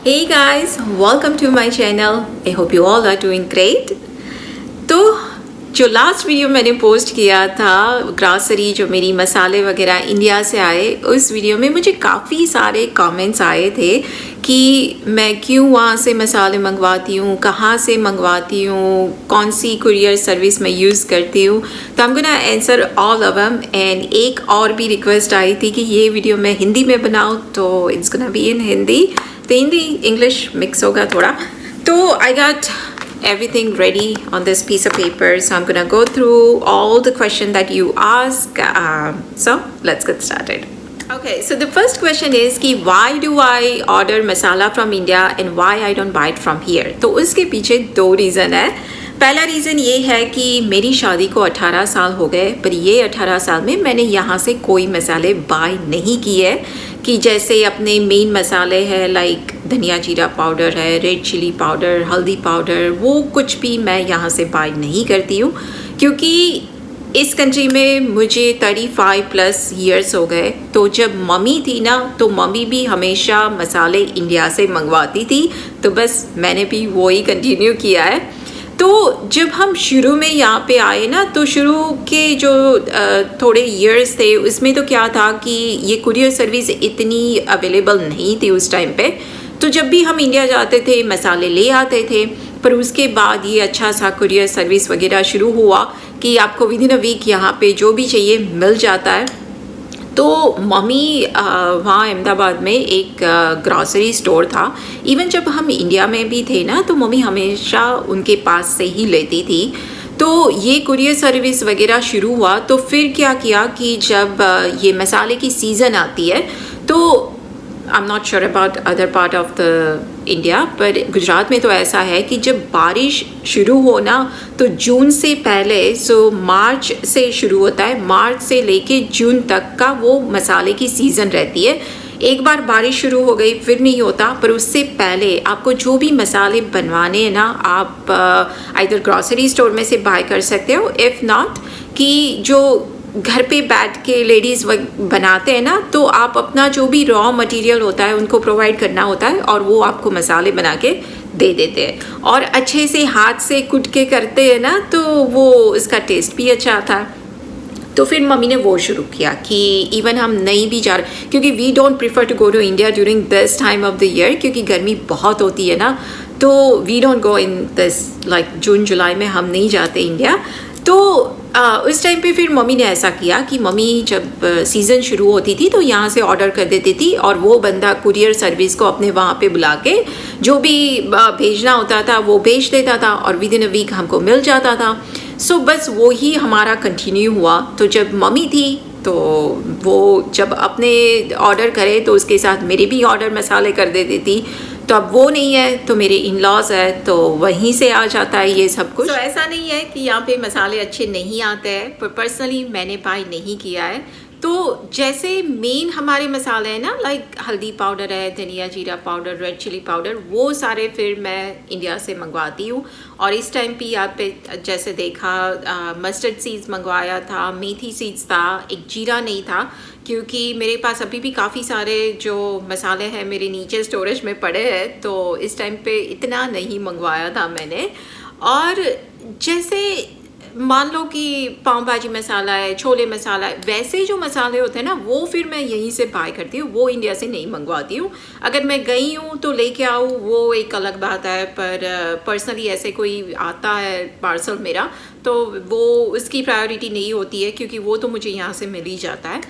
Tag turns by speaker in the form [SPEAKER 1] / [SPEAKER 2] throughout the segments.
[SPEAKER 1] Hey guys, welcome to my channel. I hope you all are doing great. तो जो last video मैंने post किया था grocery जो मेरी मसाले वगैरह इंडिया से आए, उस वीडियो में मुझे काफ़ी सारे कमेंट्स आए थे कि मैं क्यों वहाँ से मसाले मंगवाती हूँ, कहाँ से मंगवाती हूँ, कौन सी कुरियर सर्विस मैं यूज़ करती हूँ. तो I'm gonna answer all of them. And एक और भी रिक्वेस्ट आई थी कि ये वीडियो मैं हिंदी में बनाऊँ, तो it's gonna be in Hindi. तो हिंदी इंग्लिश मिक्स होगा थोड़ा. तो I got everything ready on this piece of paper, so I'm gonna go through all the questions that you ask. So let's get started. Okay, so the first question is कि why do I order masala from India and why I don't buy it from here? तो उसके पीछे दो reason है. पहला reason ये है कि मेरी शादी को 18 साल हो गए, पर ये 18 साल में मैंने यहाँ से कोई मसाले बाय नहीं किए. कि जैसे अपने मेन मसाले हैं लाइक धनिया जीरा पाउडर है, रेड चिली पाउडर, हल्दी पाउडर, वो कुछ भी मैं यहाँ से बाय नहीं करती हूँ. क्योंकि इस कंट्री में मुझे 35+ ईयर्स हो गए. तो जब मम्मी थी ना, तो मम्मी भी हमेशा मसाले इंडिया से मंगवाती थी, तो बस मैंने भी वही कंटिन्यू किया है. तो जब हम शुरू में यहाँ पे आए ना, तो शुरू के जो थोड़े इयर्स थे उसमें तो क्या था कि ये कुरियर सर्विस इतनी अवेलेबल नहीं थी उस टाइम पे. तो जब भी हम इंडिया जाते थे मसाले ले आते थे, पर उसके बाद ये अच्छा सा कुरियर सर्विस वगैरह शुरू हुआ कि आपको विद इन अ वीक यहाँ पे जो भी चाहिए मिल जाता है. तो मम्मी वहाँ अहमदाबाद में एक ग्रॉसरी स्टोर था. इवन जब हम इंडिया में भी थे ना, तो मम्मी हमेशा उनके पास से ही लेती थी. तो ये कुरियर सर्विस वगैरह शुरू हुआ, तो फिर क्या किया कि जब ये मसाले की सीज़न आती है, तो I am not sure about other part of the India, पर गुजरात में तो ऐसा है कि जब बारिश शुरू हो ना, तो जून से पहले, सो मार्च से शुरू होता है, मार्च से लेके जून तक का वो मसाले की सीज़न रहती है. एक बार बारिश शुरू हो गई फिर नहीं होता, पर उससे पहले आपको जो भी मसाले बनवाने हैं ना, आप आइदर ग्रॉसरी स्टोर में से बाय कर सकते हो. इफ़ नॉट कि जो घर पे बैठ के लेडीज़ बनाते हैं ना, तो आप अपना जो भी रॉ मटेरियल होता है उनको प्रोवाइड करना होता है, और वो आपको मसाले बना के दे देते हैं. और अच्छे से हाथ से कुट के करते हैं ना, तो वो इसका टेस्ट भी अच्छा आता है. तो फिर मम्मी ने वो शुरू किया कि इवन हम नहीं भी जा रहे, क्योंकि we don't prefer to go to India during this time of the year, क्योंकि गर्मी बहुत होती है ना. तो we don't go in this like June July में हम नहीं जाते इंडिया. तो उस टाइम पे फिर मम्मी ने ऐसा किया कि मम्मी जब सीज़न शुरू होती थी तो यहाँ से ऑर्डर कर देती थी, और वो बंदा कुरियर सर्विस को अपने वहाँ पे बुला के जो भी भेजना होता था वो भेज देता था, और विद इन अ वीक हमको मिल जाता था. सो बस वो ही हमारा कंटिन्यू हुआ. तो जब मम्मी थी तो वो जब अपने ऑर्डर करे तो उसके साथ मेरे भी ऑर्डर मसाले कर देती थी. तो अब वो नहीं है, तो मेरे इन लॉज है, तो वहीं से आ जाता है ये सब कुछ. तो ऐसा नहीं है कि यहाँ पे मसाले अच्छे नहीं आते हैं, पर पर्सनली मैंने बाय नहीं किया है. तो जैसे मेन हमारे मसाले हैं ना, लाइक हल्दी पाउडर है, धनिया जीरा पाउडर, रेड चिली पाउडर, वो सारे फिर मैं इंडिया से मंगवाती हूँ. और इस टाइम पे यहाँ पे जैसे देखा मस्टर्ड सीड्स मंगवाया था, मेथी सीड्स था, एक जीरा नहीं था, क्योंकि मेरे पास अभी भी काफ़ी सारे जो मसाले हैं मेरे नीचे स्टोरेज में पड़े हैं. तो इस टाइम पे इतना नहीं मंगवाया था मैंने. और जैसे मान लो कि पाव भाजी मसाला है, छोले मसाला है, वैसे जो मसाले होते हैं ना, वो फिर मैं यहीं से बाय करती हूँ, वो इंडिया से नहीं मंगवाती हूँ. अगर मैं गई हूँ तो लेके आऊँ, वो एक अलग बात है, पर पर्सनली ऐसे कोई आता है पार्सल मेरा, तो वो उसकी प्रायोरिटी नहीं होती है, क्योंकि वो तो मुझे यहाँ से मिल ही जाता है.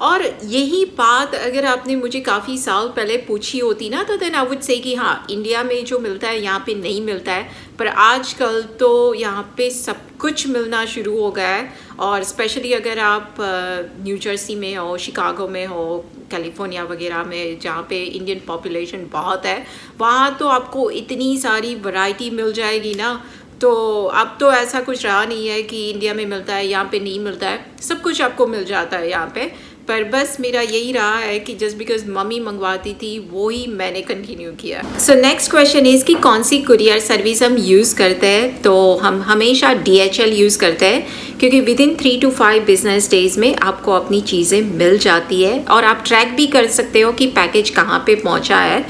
[SPEAKER 1] और यही बात अगर आपने मुझे काफ़ी साल पहले पूछी होती ना, तो देन आई वुड से कि हाँ, इंडिया में जो मिलता है यहाँ पे नहीं मिलता है. पर आजकल तो यहाँ पे सब कुछ मिलना शुरू हो गया है. और स्पेशली अगर आप न्यू जर्सी में हो, शिकागो में हो, कैलिफोर्निया वगैरह में, जहाँ पे इंडियन पॉपुलेशन बहुत है, वहाँ तो आपको इतनी सारी वैरायटी मिल जाएगी ना. तो अब तो ऐसा कुछ रहा नहीं है कि इंडिया में मिलता है यहाँ पे नहीं मिलता है, सब कुछ आपको मिल जाता है यहाँ पे. पर बस मेरा यही रहा है कि जस्ट बिकॉज मम्मी मंगवाती थी वो ही मैंने कंटिन्यू किया. सो नेक्स्ट क्वेश्चन इज़ कि कौन सी कुरियर सर्विस हम यूज़ करते हैं. तो हम हमेशा DHL यूज़ करते हैं, क्योंकि with in 3 to 5 business days में आपको अपनी चीज़ें मिल जाती है, और आप ट्रैक भी कर सकते हो कि पैकेज कहाँ पे पहुँचा है.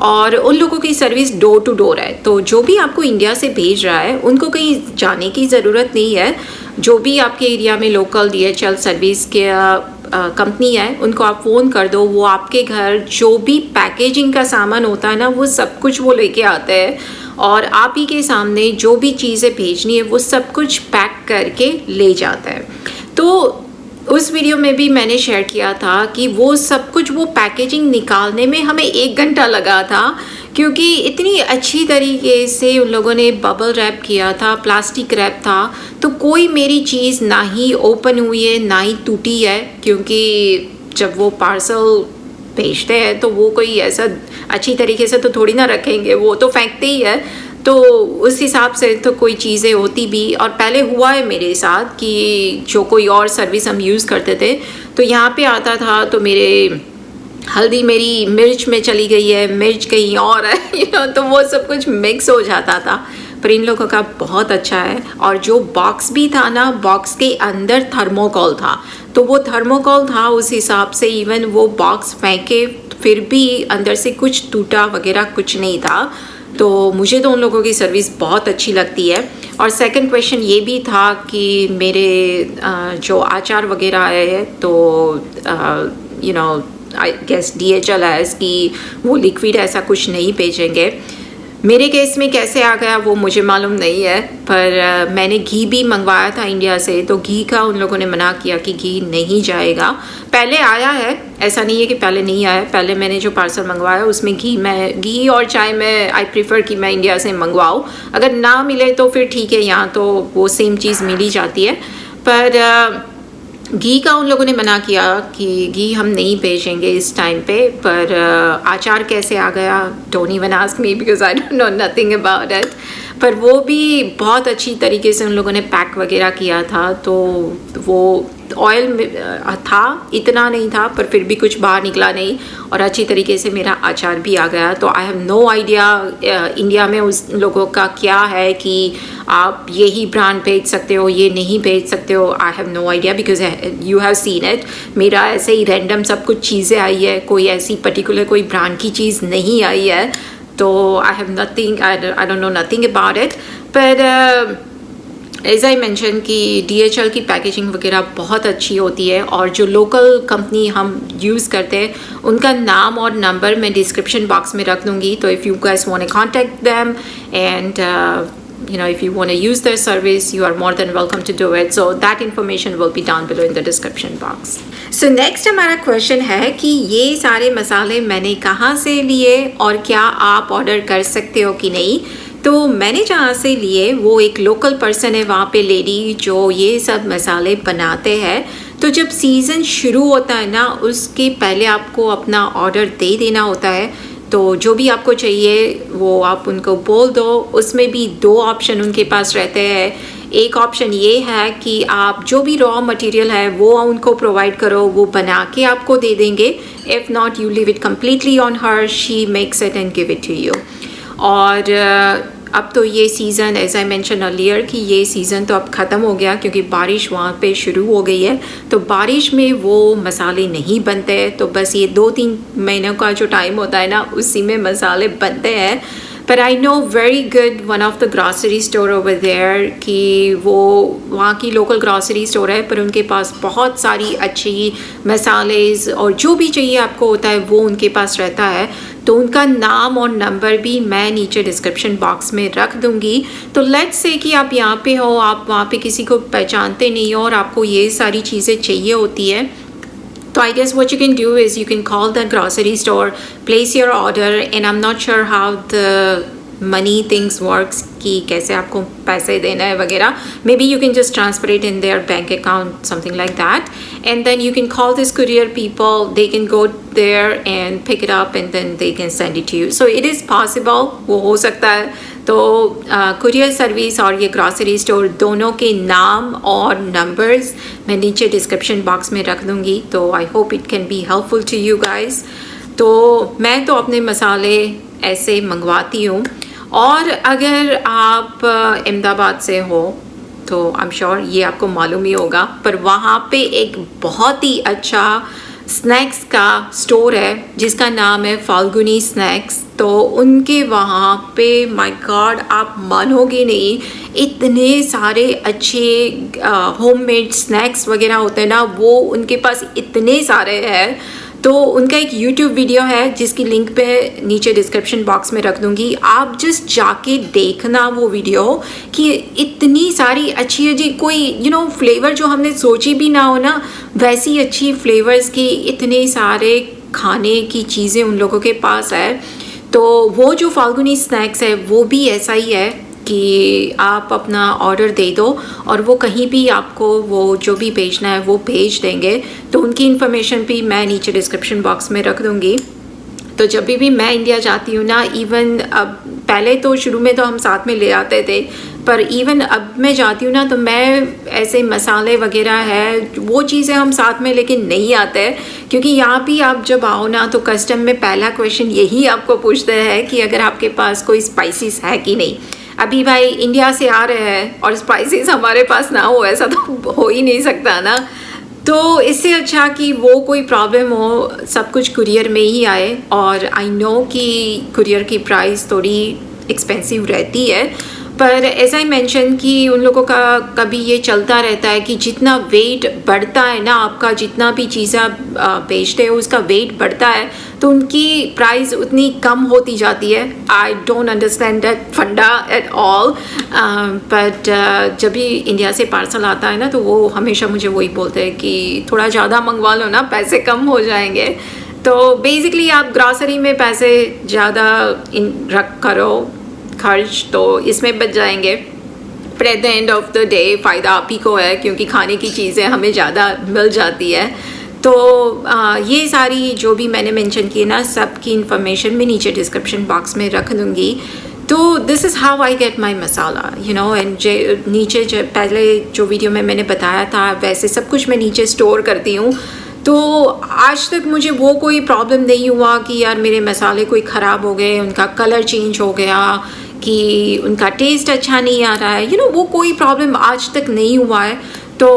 [SPEAKER 1] और उन लोगों की सर्विस डोर टू डोर है। तो जो भी आपको इंडिया से भेज रहा है उनको कहीं जाने की ज़रूरत नहीं है। जो भी आपके एरिया में लोकल DHL सर्विस के कंपनी है उनको आप फ़ोन कर दो, वो आपके घर जो भी पैकेजिंग का सामान होता है ना वो सब कुछ वो लेके आते हैं और आप ही के सामने जो भी चीज़ें भेजनी है वो सब कुछ पैक करके ले जाता है। तो उस वीडियो में भी मैंने शेयर किया था कि वो सब कुछ वो पैकेजिंग निकालने में हमें 1 घंटा लगा था, क्योंकि इतनी अच्छी तरीके से उन लोगों ने बबल रैप किया था, प्लास्टिक रैप था, तो कोई मेरी चीज़ ना ही ओपन हुई है ना ही टूटी है। क्योंकि जब वो पार्सल भेजते हैं तो वो कोई ऐसा अच्छी तरीके से तो थोड़ी ना रखेंगे, वो तो फेंकते ही है। तो उस हिसाब से तो कोई चीज़ें होती भी, और पहले हुआ है मेरे साथ कि जो कोई और सर्विस हम यूज़ करते थे तो यहाँ पे आता था तो मेरे हल्दी मेरी मिर्च में चली गई है, मिर्च कहीं और है तो वो सब कुछ मिक्स हो जाता था। पर इन लोगों का बहुत अच्छा है। और जो बॉक्स भी था ना, बॉक्स के अंदर थर्मोकोल था, तो वो थर्मोकोल था उस हिसाब से इवन वो बॉक्स फेंके फिर भी अंदर से कुछ टूटा वगैरह कुछ नहीं था। तो मुझे तो उन लोगों की सर्विस बहुत अच्छी लगती है। और सेकंड क्वेश्चन ये भी था कि मेरे जो अचार वगैरह है तो आई गेस DHL है कि वो लिक्विड ऐसा कुछ नहीं भेजेंगे। मेरे केस में कैसे आ गया वो मुझे मालूम नहीं है, पर मैंने घी भी मंगवाया था इंडिया से, तो घी का उन लोगों ने मना किया कि घी नहीं जाएगा। पहले आया है, ऐसा नहीं है कि पहले नहीं आया, पहले मैंने जो पार्सल मंगवाया उसमें घी और चाय में आई प्रीफर कि मैं इंडिया से मंगवाऊँ। अगर ना मिले तो फिर ठीक है, यहाँ तो वो सेम चीज़ मिल ही जाती है। पर घी का उन लोगों ने मना किया कि घी हम नहीं भेजेंगे इस टाइम पे। पर अचार कैसे आ गया, don't even ask me because I don't know nothing about it. पर वो भी बहुत अच्छी तरीके से उन लोगों ने पैक वगैरह किया था। तो वो ऑयल था, इतना नहीं था, पर फिर भी कुछ बाहर निकला नहीं और अच्छी तरीके से मेरा अचार भी आ गया। तो I have no idea India में उस लोगों का क्या है कि आप यही ब्रांड भेज सकते हो, ये नहीं भेज सकते हो। I have no idea because you have seen it. मेरा ऐसे ही रैंडम सब कुछ चीज़ें आई है, कोई ऐसी पर्टिकुलर कोई ब्रांड की चीज़ नहीं आई है। तो I have nothing, I don't know nothing about it. पर एज आई मैंशन कि DHL की पैकेजिंग वगैरह बहुत अच्छी होती है। और जो लोकल कंपनी हम यूज़ करते हैं उनका नाम और नंबर मैं डिस्क्रिप्शन बॉक्स में रख दूँगी। तो if you guys want to contact them and if you want to use their service, you are more than welcome to do it. So that information will be down below in the description box. So next हमारा question है कि ये सारे मसाले मैंने कहाँ से लिए और क्या आप ऑर्डर कर सकते हो कि नहीं। तो मैंने जहाँ से लिए वो एक लोकल पर्सन है वहाँ पे, लेडी जो ये सब मसाले बनाते हैं। तो जब सीज़न शुरू होता है ना उसके पहले आपको अपना ऑर्डर दे देना होता है। तो जो भी आपको चाहिए वो आप उनको बोल दो। उसमें भी 2 ऑप्शन उनके पास रहते हैं। एक ऑप्शन ये है कि आप जो भी रॉ मटेरियल है वो उनको प्रोवाइड करो, वो बना के आपको दे देंगे। If not you leave it completely on her, she makes it and give it to you. और अब तो ये season as I mention earlier कि ये सीज़न तो अब ख़त्म हो गया क्योंकि बारिश वहाँ पे शुरू हो गई है। तो बारिश में वो मसाले नहीं बनते हैं, तो बस ये 2-3 महीनों का जो टाइम होता है ना उसी में मसाले बनते हैं। पर I know very good one of the grocery store over there कि वो वहाँ की लोकल ग्रॉसरी स्टोर है, पर उनके पास बहुत सारी अच्छी मसालेज और जो भी चाहिए आपको होता है वो उनके पास रहता है। तो उनका नाम और नंबर भी मैं नीचे डिस्क्रिप्शन बॉक्स में रख दूँगी। तो लेट्स से कि आप यहाँ पे हो, आप वहाँ पे किसी को पहचानते नहीं हो और आपको ये सारी चीज़ें चाहिए होती है, तो I guess what you can do is you can call the grocery store, place your order, and I'm not sure how the money things works कि कैसे आपको पैसे देना है वगैरह। Maybe you can just transfer it in their bank account, something like that, and then you can call this courier people. They can go there and pick it up and then they can send it to you. So it is possible, वो हो सकता है। तो courier service और ये grocery store दोनों के नाम और नंबर्स मैं नीचे डिस्क्रिप्शन बॉक्स में रख दूँगी। तो I hope it can be helpful to you guys. तो मैं तो अपने मसाले ऐसे मंगवाती हूँ। और अगर आप अहमदाबाद से हो तो आई एम श्योर ये आपको मालूम ही होगा, पर वहाँ पे एक बहुत ही अच्छा स्नैक्स का स्टोर है जिसका नाम है फाल्गुनी स्नैक्स। तो उनके वहाँ पे माय गॉड आप मानोगे नहीं, इतने सारे अच्छे होममेड स्नैक्स वगैरह होते हैं ना, वो उनके पास इतने सारे हैं। तो उनका एक YouTube वीडियो है जिसकी लिंक पे नीचे डिस्क्रिप्शन बॉक्स में रख दूँगी, आप जस्ट जाके देखना वो वीडियो कि इतनी सारी अच्छी अच्छी कोई फ्लेवर जो हमने सोची भी ना हो ना, वैसी अच्छी फ्लेवर्स की इतने सारे खाने की चीज़ें उन लोगों के पास है। तो वो जो फाल्गुनी स्नैक्स है वो भी ऐसा ही है कि आप अपना ऑर्डर दे दो और वो कहीं भी आपको वो जो भी भेजना है वो भेज देंगे। तो उनकी इन्फॉर्मेशन भी मैं नीचे डिस्क्रिप्शन बॉक्स में रख दूँगी। तो जब भी मैं इंडिया जाती हूँ ना, इवन अब पहले तो शुरू में तो हम साथ में ले आते थे, पर इवन अब मैं जाती हूँ ना तो मैं ऐसे मसाले वगैरह है वो चीज़ें हम साथ में लेके नहीं आते, क्योंकि यहाँ भी आप जब आओ ना तो कस्टम में पहला क्वेश्चन यही आपको पूछते हैं कि अगर आपके पास कोई स्पाइसेस है कि नहीं। अभी भाई इंडिया से आ रहे हैं और स्पाइसेस हमारे पास ना हो, ऐसा तो हो ही नहीं सकता ना। तो इससे अच्छा कि वो कोई प्रॉब्लम हो, सब कुछ कुरियर में ही आए। और आई नो कि कुरियर की प्राइस थोड़ी एक्सपेंसिव रहती है, पर ऐसा ही मेंशन कि उन लोगों का कभी ये चलता रहता है कि जितना वेट बढ़ता है ना, आपका जितना भी चीज़ें आप बेचते हो उसका वेट बढ़ता है तो उनकी प्राइस उतनी कम होती जाती है। आई डोंट अंडरस्टैंड दैट फंडा एट ऑल, बट जब भी इंडिया से पार्सल आता है ना तो वो हमेशा मुझे वही बोलते हैं कि थोड़ा ज़्यादा मंगवा लो ना, पैसे कम हो जाएंगे। तो बेसिकली आप ग्रॉसरी में पैसे ज़्यादा रख करो खर्च, तो इसमें बच जाएंगे। पर at the end of the day फ़ायदा आप ही को है, क्योंकि खाने की चीज़ें हमें ज़्यादा मिल जाती है। तो ये सारी जो भी मैंने मेंशन की ना, सब की इन्फॉर्मेशन मैं नीचे डिस्क्रिप्शन बॉक्स में रख दूँगी। तो this is how I get my masala and नीचे पहले जो वीडियो में मैंने बताया था वैसे सब कुछ मैं नीचे स्टोर करती हूँ। तो आज तक मुझे वो कोई प्रॉब्लम नहीं हुआ कि यार मेरे मसाले कोई ख़राब हो गए, उनका कलर चेंज हो गया, कि उनका टेस्ट अच्छा नहीं आ रहा है, वो कोई प्रॉब्लम आज तक नहीं हुआ है। तो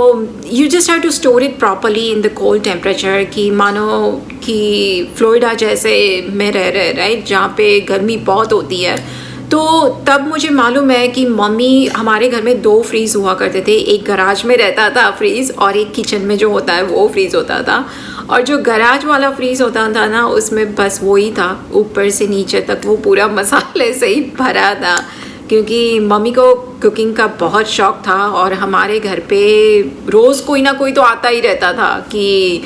[SPEAKER 1] you just have to store it properly in the cold temperature, कि मानो कि फ्लोरिडा जैसे में रह रहे राइट, जहाँ पे गर्मी बहुत होती है। तो तब मुझे मालूम है कि मम्मी, हमारे घर में 2 फ्रीज़ हुआ करते थे, एक गराज में रहता था फ्रीज़ और एक किचन में जो होता है वो फ्रीज़ होता था। और जो गराज वाला फ्रीज़ होता था ना, उसमें बस वो ही था, ऊपर से नीचे तक वो पूरा मसाले से ही भरा था, क्योंकि मम्मी को कुकिंग का बहुत शौक़ था और हमारे घर पे रोज़ कोई ना कोई तो आता ही रहता था कि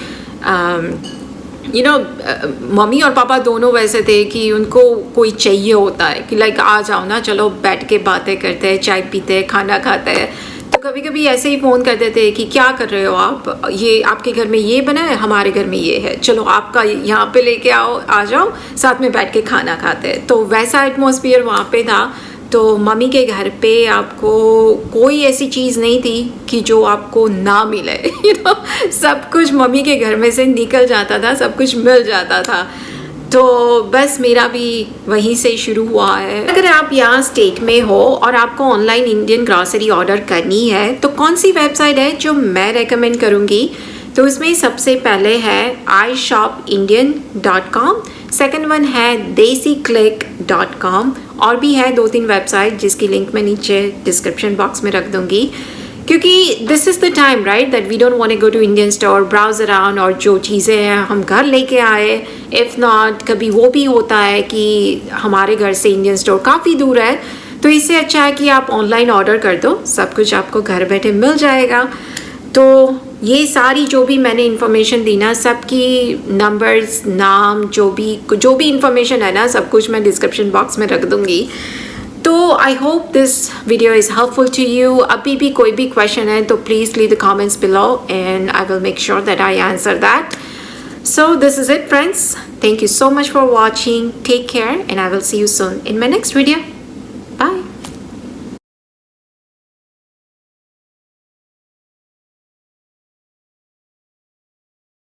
[SPEAKER 1] मम्मी और पापा दोनों वैसे थे कि उनको कोई चाहिए होता है कि लाइक आ जाओ ना, चलो बैठ के बातें करते हैं, चाय पीते हैं, खाना खाते हैं। तो कभी कभी ऐसे ही फ़ोन करते थे कि क्या कर रहे हो आप, ये आपके घर में ये बना है, हमारे घर में ये है, चलो आपका यहाँ पे लेके आओ, आ जाओ, साथ में बैठ के खाना खाते हैं। तो वैसा एटमॉस्फेयर वहाँ पे था। तो मम्मी के घर पे आपको कोई ऐसी चीज़ नहीं थी कि जो आपको ना मिले सब कुछ मम्मी के घर में से निकल जाता था, सब कुछ मिल जाता था। तो बस मेरा भी वहीं से शुरू हुआ है। अगर आप यहाँ स्टेट में हो और आपको ऑनलाइन इंडियन ग्रॉसरी ऑर्डर करनी है तो कौन सी वेबसाइट है जो मैं रेकमेंड करूँगी, तो उसमें सबसे पहले है iShopIndian.com, सेकंड वन है DesiClick.com, और भी है 2-3 वेबसाइट जिसकी लिंक मैं नीचे डिस्क्रिप्शन बॉक्स में रख दूँगी। क्योंकि this is the time right that we don't want to go to Indian store, browse around, और जो चीज़ें हैं हम घर लेके आए। इफ़ नॉट, कभी वो भी होता है कि हमारे घर से इंडियन स्टोर काफ़ी दूर है, तो इससे अच्छा है कि आप ऑनलाइन ऑर्डर कर दो, सब कुछ आपको घर बैठे मिल जाएगा। तो ये सारी जो भी मैंने इन्फॉर्मेशन दी ना, सबकी नंबर्स, नाम, जो भी इन्फॉर्मेशन है ना, सब कुछ मैं डिस्क्रिप्शन बॉक्स में रख दूँगी। तो I hope this video is helpful to you. अभी भी कोई भी क्वेश्चन है तो please leave the comments below and I will make sure that I answer that. So this is it friends. Thank you so much for watching. Take care and I will see you soon in my next video.